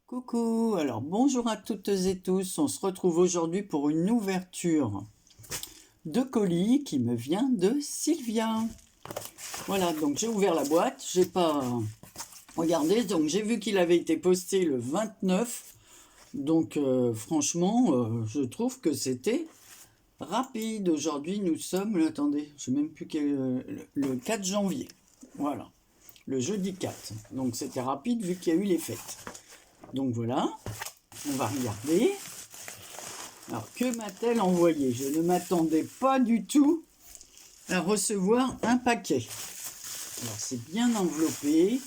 Coucou, alors bonjour à toutes et tous, on se retrouve aujourd'hui pour une ouverture de colis qui me vient de Sylvia. Voilà, donc j'ai ouvert la boîte, j'ai pas regardé, donc j'ai vu qu'il avait été posté le 29, donc franchement, je trouve que c'était rapide. Aujourd'hui nous sommes, attendez, je sais même plus le 4 janvier, voilà, le jeudi 4, donc c'était rapide vu qu'il y a eu les fêtes. Donc voilà, on va regarder. Alors, que m'a-t-elle envoyé? Je ne m'attendais pas du tout à recevoir un paquet. Alors, c'est bien enveloppé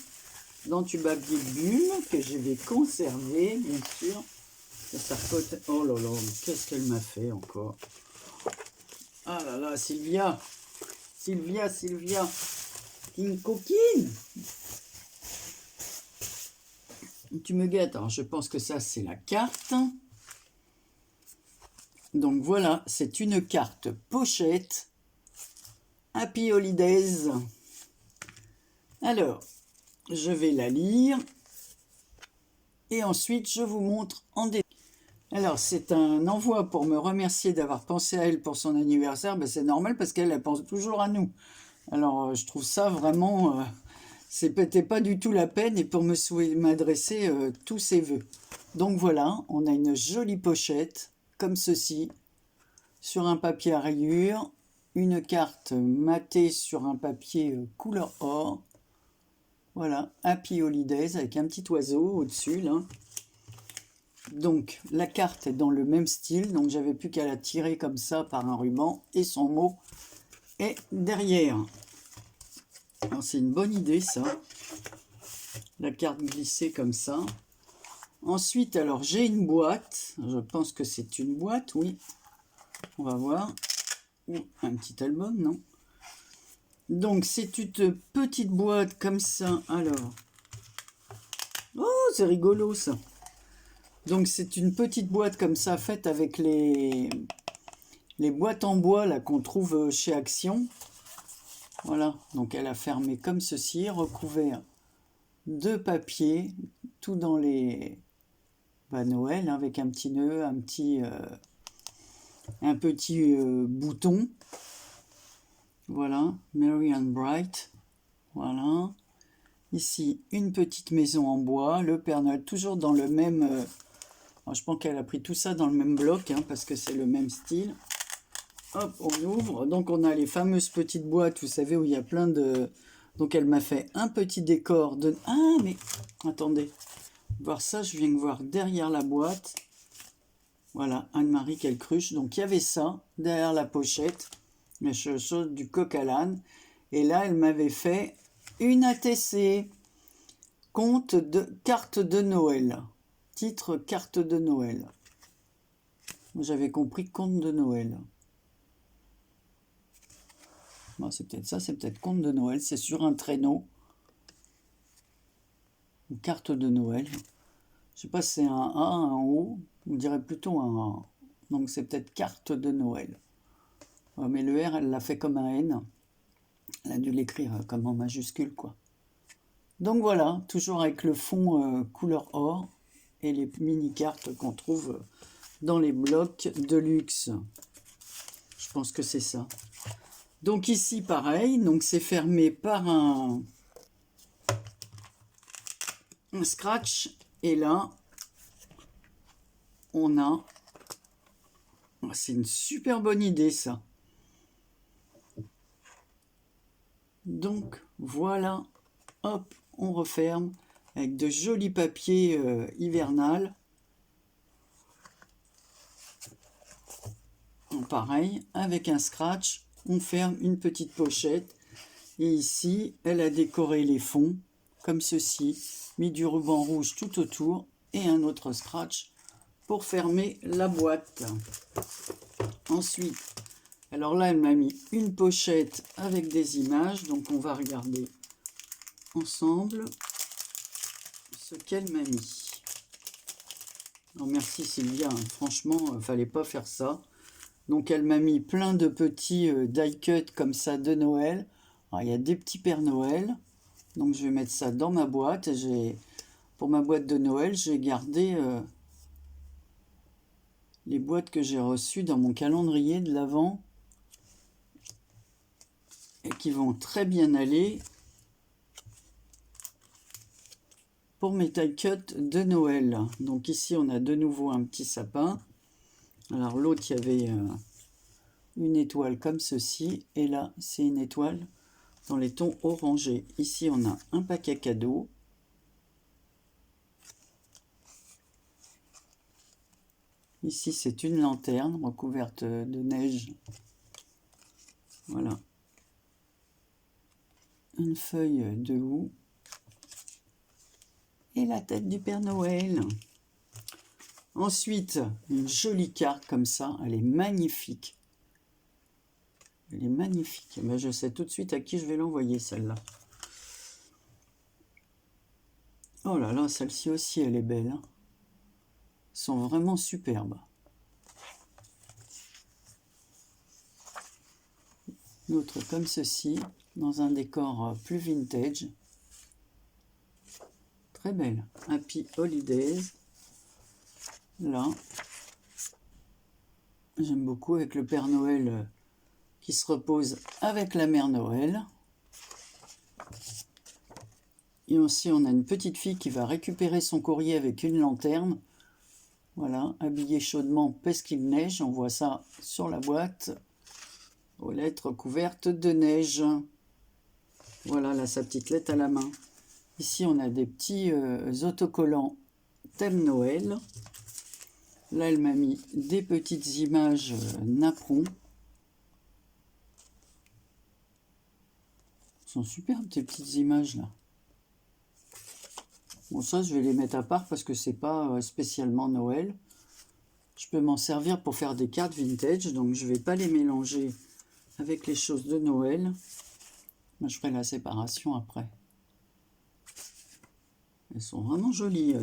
dans du papier de bulle que je vais conserver, bien sûr. Ça cote. Oh là là, qu'est-ce qu'elle m'a fait encore? Ah là là, Sylvia, une coquine. Tu me guettes. Alors, je pense que ça, c'est la carte. Donc voilà, c'est une carte pochette Happy Holidays. Alors, je vais la lire et ensuite je vous montre en détail. Alors, c'est un envoi pour me remercier d'avoir pensé à elle pour son anniversaire. Ben, c'est normal parce qu'elle pense toujours à nous. Alors, je trouve ça vraiment... c'était pas du tout la peine et pour m'adresser tous ses voeux. Donc voilà, on a une jolie pochette comme ceci sur un papier à rayures, une carte matée sur un papier couleur or. Voilà, Happy Holidays avec un petit oiseau au-dessus là. Donc la carte est dans le même style, donc j'avais plus qu'à la tirer comme ça par un ruban et son mot est derrière. Alors c'est une bonne idée ça, la carte glissée comme ça. Ensuite, alors j'ai une boîte, je pense que c'est une boîte, oui. On va voir. Ou un petit album, non? Donc c'est une petite boîte comme ça. Alors, oh c'est rigolo ça. Donc c'est une petite boîte comme ça faite avec les boîtes en bois là qu'on trouve chez Action. Voilà, donc elle a fermé comme ceci, recouvert de papier, tout dans les Noël, hein, avec un petit nœud, un petit bouton. Voilà, Merry and Bright. Voilà. Ici, une petite maison en bois, le Père Noël, toujours dans le même... je pense qu'elle a pris tout ça dans le même bloc, hein, parce que c'est le même style. Hop, on ouvre. Donc, on a les fameuses petites boîtes, vous savez, où il y a plein de... Donc, elle m'a fait un petit décor de... Ah, mais... Attendez. Voir ça, je viens de voir derrière la boîte. Voilà, Anne-Marie Quelcruche. Donc, il y avait ça, derrière la pochette. Mais chose du coq à l'âne. Et là, elle m'avait fait une ATC. Carte de Noël. Titre carte de Noël. J'avais compris conte de Noël. Bon, c'est peut-être ça, c'est peut-être conte de Noël. C'est sur un traîneau. Une carte de Noël. Je sais pas si c'est un A, un O. On dirait plutôt un A. Donc c'est peut-être carte de Noël. Ouais, mais le R, elle l'a fait comme un N. Elle a dû l'écrire comme en majuscule, quoi. Donc voilà, toujours avec le fond couleur or et les mini-cartes qu'on trouve dans les blocs de luxe. Je pense que c'est ça. Donc ici, pareil, donc c'est fermé par un scratch. Et là, on a... C'est une super bonne idée, ça. Donc, voilà. Hop, on referme avec de jolis papiers hivernal. Pareil, avec un scratch, on ferme une petite pochette. Et ici, elle a décoré les fonds, comme ceci, mis du ruban rouge tout autour et un autre scratch pour fermer la boîte. Ensuite, alors là, elle m'a mis une pochette avec des images, donc on va regarder ensemble ce qu'elle m'a mis. Non, merci Sylvia, hein. Franchement, fallait pas faire ça. Donc elle m'a mis plein de petits die cut comme ça de Noël. Alors, il y a des petits Pères Noël. Donc je vais mettre ça dans ma boîte. pour ma boîte de Noël, j'ai gardé les boîtes que j'ai reçues dans mon calendrier de l'Avent et qui vont très bien aller pour mes taille cut de Noël. Donc ici, on a de nouveau un petit sapin. Alors l'autre, il y avait une étoile comme ceci. Et là, c'est une étoile dans les tons orangés. Ici, on a un paquet cadeau. Ici, c'est une lanterne recouverte de neige. Voilà. Une feuille de houx. Et la tête du Père Noël. Ensuite, une jolie carte comme ça. Elle est magnifique. Elle est magnifique. Ben, je sais tout de suite à qui je vais l'envoyer, celle-là. Oh là là, celle-ci aussi, elle est belle. Hein. Elles sont vraiment superbes. Une autre comme ceci, dans un décor plus vintage. Très belle. Happy Holidays. Là. J'aime beaucoup avec le Père Noël qui se repose avec la Mère Noël. Et aussi, on a une petite fille qui va récupérer son courrier avec une lanterne. Voilà, habillée chaudement parce qu'il neige. On voit ça sur la boîte. Aux lettres couvertes de neige. Voilà, là, sa petite lettre à la main. Ici, on a des petits autocollants thème Noël. Là, elle m'a mis des petites images napperons. Elles sont superbes, ces petites images, là. Bon, ça, je vais les mettre à part parce que c'est pas spécialement Noël. Je peux m'en servir pour faire des cartes vintage, donc je vais pas les mélanger avec les choses de Noël. Moi, je ferai la séparation après. Elles sont vraiment jolies.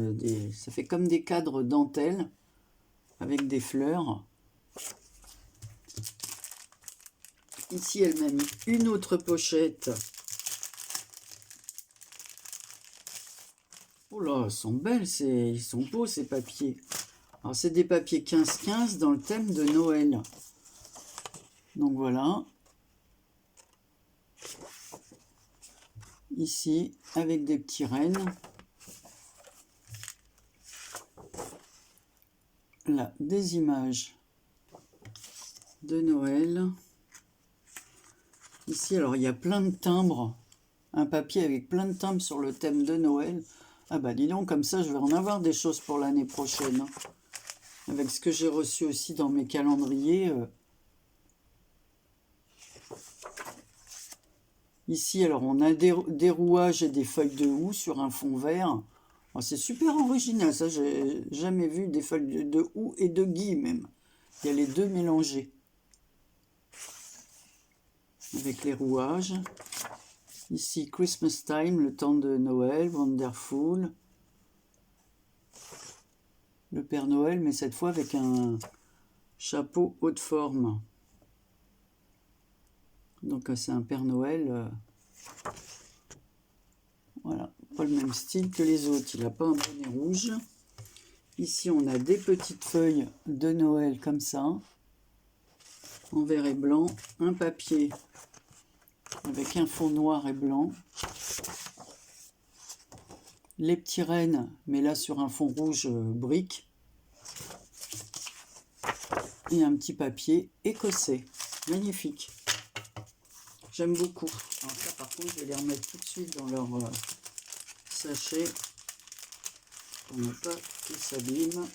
Ça fait comme des cadres dentelle avec des fleurs. Ici, elle m'a mis une autre pochette. Oh là, elles sont belles, ils sont beaux ces papiers. Alors, c'est des papiers 15-15 dans le thème de Noël. Donc voilà. Ici, avec des petits rennes. Là, des images de Noël. Ici, alors, il y a plein de timbres. Un papier avec plein de timbres sur le thème de Noël. Ah bah dis donc, comme ça, je vais en avoir des choses pour l'année prochaine. Hein. Avec ce que j'ai reçu aussi dans mes calendriers. Ici, alors, on a des rouages et des feuilles de houx sur un fond vert. Oh, c'est super original, ça, j'ai jamais vu des feuilles de houx et de gui même. Il y a les deux mélangés. Avec les rouages. Ici, Christmas Time, le temps de Noël, Wonderful. Le Père Noël, mais cette fois avec un chapeau haute forme. Donc c'est un Père Noël, voilà, pas le même style que les autres. Il n'a pas un bonnet rouge. Ici, on a des petites feuilles de Noël comme ça, en vert et blanc. Un papier avec un fond noir et blanc. Les petits rennes, mais là sur un fond rouge brique. Et un petit papier écossais. Magnifique. J'aime beaucoup. Alors ça, par contre, je vais les remettre tout de suite dans leur sachet pour ne pas qu'ils s'abîment.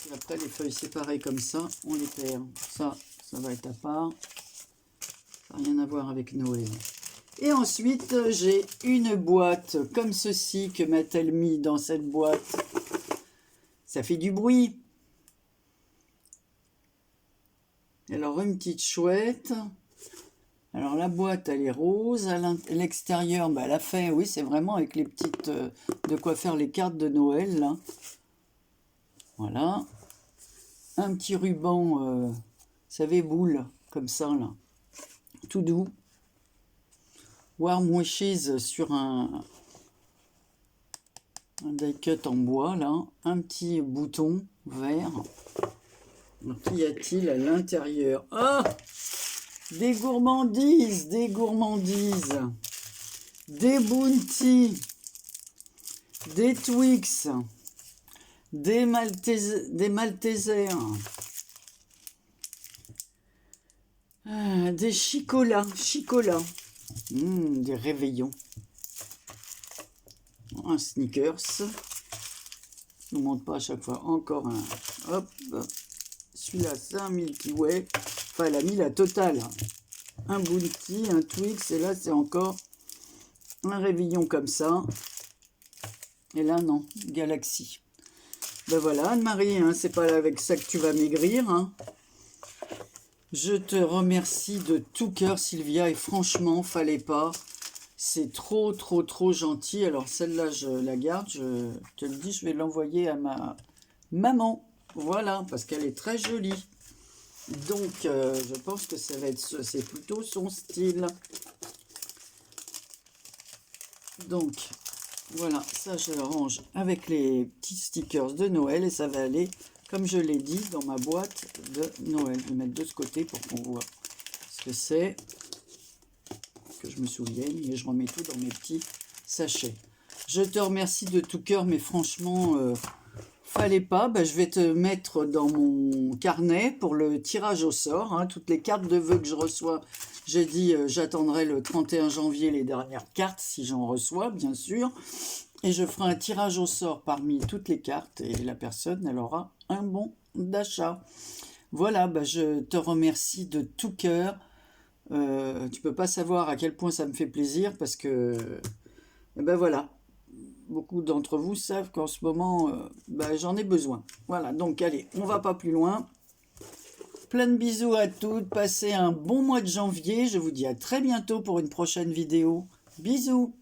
Et après, les feuilles séparées comme ça, on les perd. Ça va être à part. Ça n'a rien à voir avec Noël. Et ensuite, j'ai une boîte comme ceci. Que m'a-t-elle mis dans cette boîte? Ça fait du bruit. Alors, une petite chouette. Alors, la boîte, elle est rose. À l'extérieur, bah, elle a fait, oui, c'est vraiment avec les petites... de quoi faire les cartes de Noël, là. Voilà. Un petit ruban, vous savez, boule, comme ça, là. Tout doux. Warm Wishes sur un die cut en bois, là. Un petit bouton vert. Qu'y a-t-il à l'intérieur? Ah! Des gourmandises, des gourmandises. Des Bounty. Des Twix. Des Maltesers. Des chicolats. Des réveillons. Un Snickers. Je ne montre pas à chaque fois. Encore un. Hop. Celui-là, c'est un Milky Way. Enfin, elle a mis la totale. Un Bounty, un Twix. Et là, c'est encore un réveillon comme ça. Et là, non. Galaxy. Ben voilà, Anne-Marie, hein, c'est pas avec ça que tu vas maigrir. Hein. Je te remercie de tout cœur, Sylvia. Et franchement, fallait pas. C'est trop gentil. Alors, celle-là, je la garde. Je te le dis, je vais l'envoyer à ma maman. Voilà, parce qu'elle est très jolie. Donc, je pense que ça va être, c'est plutôt son style. Donc, voilà, ça je le range avec les petits stickers de Noël et ça va aller, comme je l'ai dit, dans ma boîte de Noël. Je vais mettre de ce côté pour qu'on voit ce que c'est, que je me souvienne, et je remets tout dans mes petits sachets. Je te remercie de tout cœur, mais franchement... fallait pas, je vais te mettre dans mon carnet pour le tirage au sort, hein, toutes les cartes de vœux que je reçois. J'ai dit j'attendrai le 31 janvier les dernières cartes, si j'en reçois, bien sûr. Et je ferai un tirage au sort parmi toutes les cartes et la personne, elle aura un bon d'achat. Voilà, je te remercie de tout cœur. Tu peux pas savoir à quel point ça me fait plaisir parce que, voilà. Beaucoup d'entre vous savent qu'en ce moment, j'en ai besoin. Voilà, donc allez, on va pas plus loin. Plein de bisous à toutes. Passez un bon mois de janvier. Je vous dis à très bientôt pour une prochaine vidéo. Bisous!